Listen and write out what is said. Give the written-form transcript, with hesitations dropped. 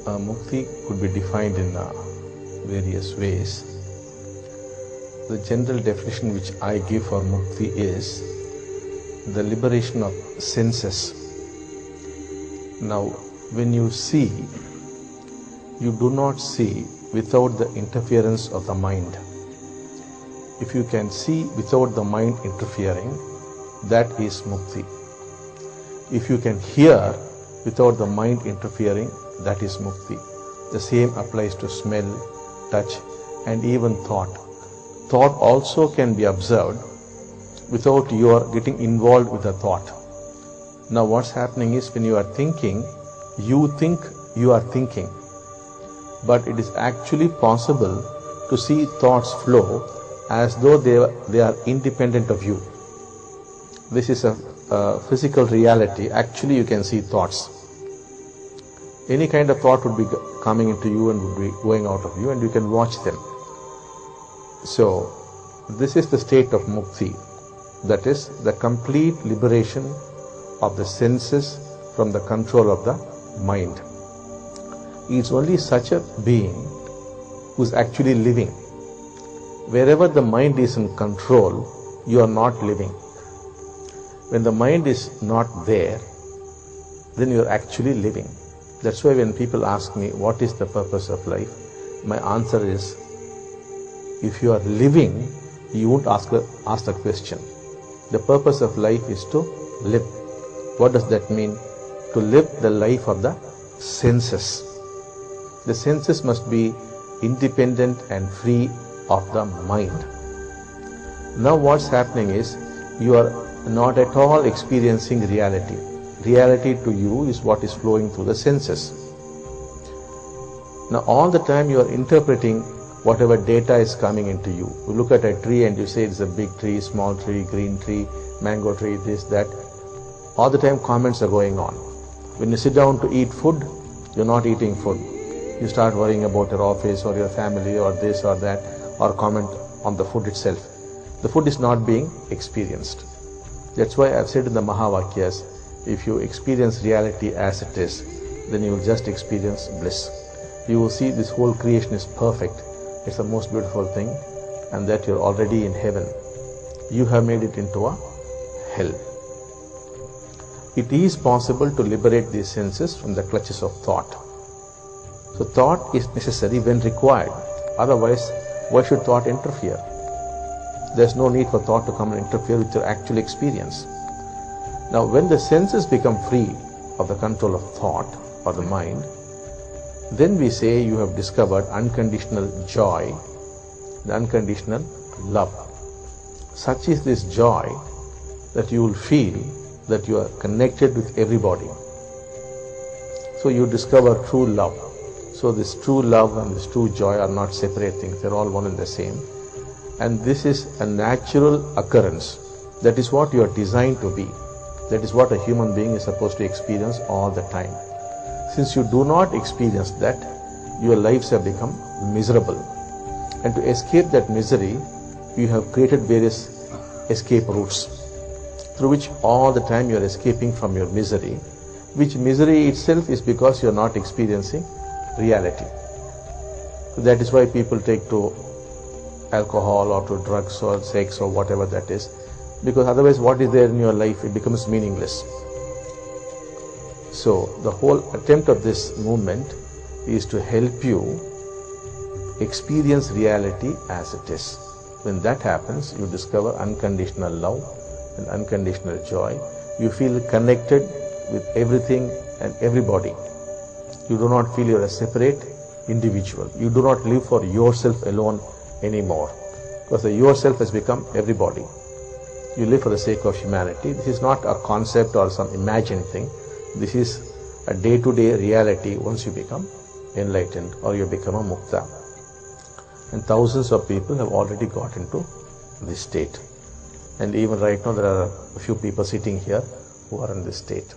Mukti could be defined in various ways. The general definition which I give for Mukti is the liberation of senses. Now, when you see, you do not see without the interference of the mind. If you can see without the mind interfering, that is Mukti. If you can hear without the mind interfering, that is Mukti. The same applies to smell, touch, and even thought. Thought also can be observed without your getting involved with the thought. Now what's happening is, when you are thinking, you think you are thinking, but it is actually possible to see thoughts flow as though they are independent of you. This is a physical reality. Actually, you can see thoughts. Any kind of thought would be coming into you and would be going out of you, and you can watch them. So this is the state of Mukti, that is the complete liberation of the senses from the control of the mind. It's only such a being who is actually living. Wherever the mind is in control, you are not living. When the mind is not there, then you are actually living. That's why when people ask me, what is the purpose of life? My answer is, if you are living, you won't ask the question. The purpose of life is to live. What does that mean? To live the life of the senses. The senses must be independent and free of the mind. Now what's happening is, you are not at all experiencing reality. Reality to you is what is flowing through the senses. Now all the time you are interpreting whatever data is coming into you. You look at a tree and you say it's a big tree, small tree, green tree, mango tree, this, that. All the time comments are going on. When you sit down to eat food, you're not eating food. You start worrying about your office or your family or this or that, or comment on the food itself. The food is not being experienced. That's why I've said in the Mahavakyas, if you experience reality as it is, then you will just experience bliss. You will see this whole creation is perfect. It's the most beautiful thing, and that you're already in heaven. You have made it into a hell. It is possible to liberate these senses from the clutches of thought. So thought is necessary when required. Otherwise, why should thought interfere? There's no need for thought to come and interfere with your actual experience. Now, when the senses become free of the control of thought or the mind, then we say you have discovered unconditional joy, the unconditional love. Such is this joy that you will feel that you are connected with everybody. So you discover true love. So this true love and this true joy are not separate things. They're all one and the same. And this is a natural occurrence. That is what you are designed to be. That is what a human being is supposed to experience all the time. Since you do not experience that, your lives have become miserable. And to escape that misery, you have created various escape routes through which all the time you are escaping from your misery, which misery itself is because you are not experiencing reality. So that is why people take to alcohol or to drugs or sex or whatever that is, because otherwise what is there in your life, it becomes meaningless. So the whole attempt of this movement is to help you experience reality as it is. When that happens, you discover unconditional love and unconditional joy. You feel connected with everything and everybody. You do not feel you are a separate individual. You do not live for yourself alone anymore, because the yourself has become everybody. You live for the sake of humanity. This is not a concept or some imagined thing. This is a day-to-day reality once you become enlightened or you become a mukta. And thousands of people have already got into this state. And even right now there are a few people sitting here who are in this state.